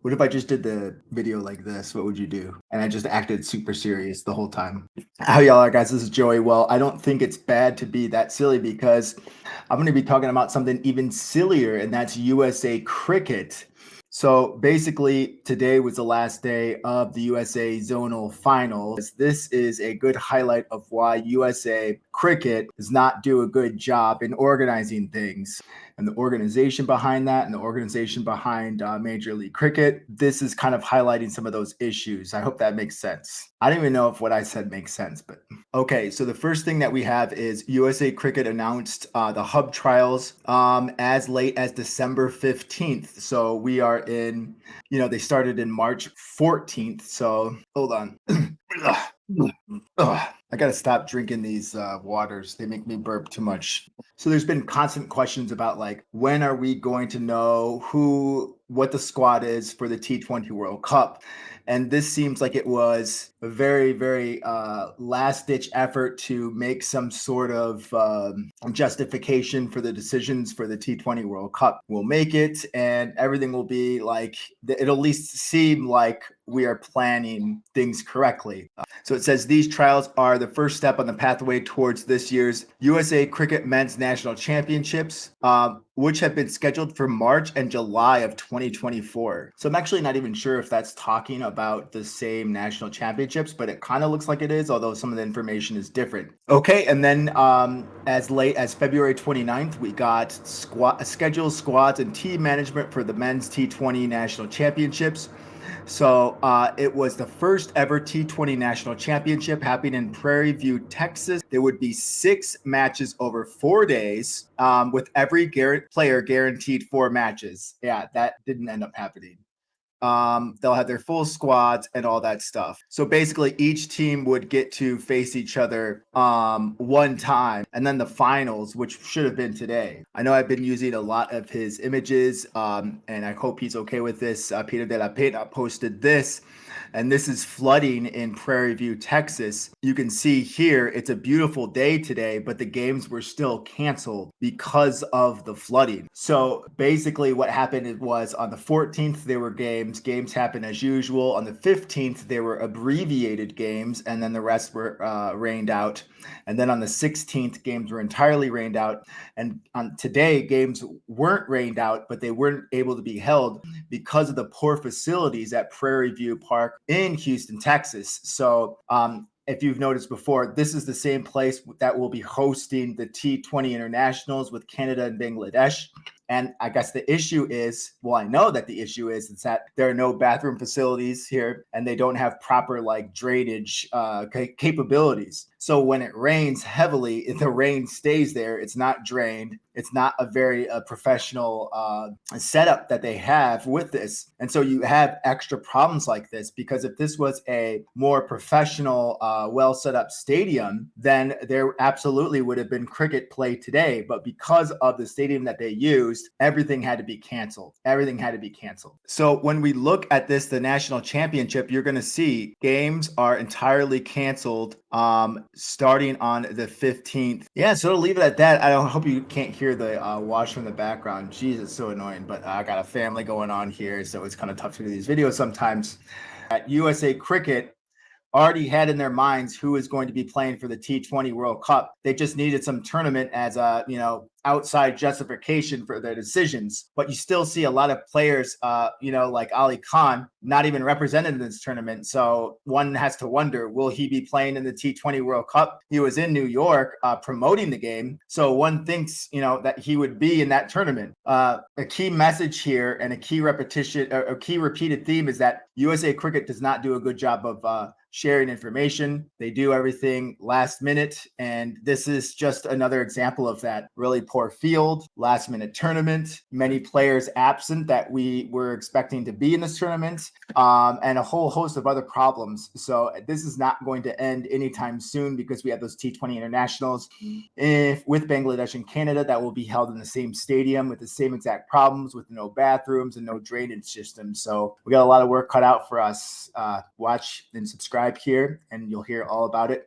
What if I just did the video like this? What would you do? And I just acted super serious the whole time. How y'all are, guys? This is Joey. Well, I don't think it's bad to be that silly because I'm going to be talking about something even sillier, and that's USA cricket. So basically, today was the last day of the USA Zonal Finals. This is a good highlight of why USA cricket does not do a good job in organizing things. And the organization behind that and the organization behind Major League Cricket, this is kind of highlighting some of those issues. I hope that makes sense. I don't even know if what I said makes sense, but okay. So the first thing that we have is USA Cricket announced the hub trials as late as December 15th. So we are in, they started in March 14th. So hold on. Ugh, I gotta stop drinking these waters. They make me burp too much. So there's been constant questions about like when are we going to know what the squad is for the T20 World Cup, and this seems like it was a very very last ditch effort to make some sort of justification for the decisions for the T20 World Cup. We'll make it, and everything will be like it'll at least seem like we are planning things correctly. So it says these trials are the first step on the pathway towards this year's USA Cricket Men's National Championships, which have been scheduled for March and July of 2024. So I'm actually not even sure if that's talking about the same national championships, but it kind of looks like it is, although some of the information is different. Okay, and then as late as February 29th, we got scheduled squads and team management for the men's T20 National Championships. So it was the first ever T20 National Championship happening in Prairie View, Texas. There would be 6 matches over 4 days, with every player guaranteed 4 matches. Yeah, that didn't end up happening. They'll have their full squads and all that stuff. So basically each team would get to face each other one time, and then the finals, which should have been today. I know I've been using a lot of his images, and I hope he's okay with this. Peter de la Pena posted this, and this is flooding in Prairie View, Texas. You can see here it's a beautiful day today, but the games were still canceled because of the flooding. So basically what happened was on the 14th there were games happened as usual. On the 15th there were abbreviated games, and then the rest were rained out. And then on the 16th games were entirely rained out, and on today games weren't rained out, but they weren't able to be held because of the poor facilities at Prairie View Park in Houston, Texas. So if you've noticed before, this is the same place that will be hosting the T20 internationals with Canada and Bangladesh. And I guess the issue is, well, I know that the issue is that there are no bathroom facilities here, and they don't have proper like drainage capabilities. So when it rains heavily, the rain stays there. It's not drained. It's not a very professional setup that they have with this. And so you have extra problems like this, because if this was a more professional, well set up stadium, then there absolutely would have been cricket play today. But because of the stadium that they used, everything had to be canceled. Everything had to be canceled. So when we look at this, the national championship, you're going to see games are entirely canceled starting on the 15th. Yeah, so to leave it at that. I hope you can't hear the wash from the background. Jeez, it's so annoying, but I got a family going on here, so it's kind of tough to do these videos sometimes. At USA Cricket already had in their minds who is going to be playing for the T20 World Cup. They just needed some tournament as a, outside justification for their decisions. But you still see a lot of players, like Ali Khan, not even represented in this tournament. So one has to wonder, will he be playing in the T20 World Cup? He was in New York promoting the game. So one thinks, that he would be in that tournament. A key message here and a key repeated theme is that USA Cricket does not do a good job of sharing information. They do everything last minute, and this is just another example of that. Really poor field, last minute tournament, many players absent that we were expecting to be in this tournament, and a whole host of other problems. So this is not going to end anytime soon, because we have those T20 internationals with Bangladesh and Canada that will be held in the same stadium with the same exact problems, with no bathrooms and no drainage system. So we got a lot of work cut out for us. Watch and subscribe here, and you'll hear all about it.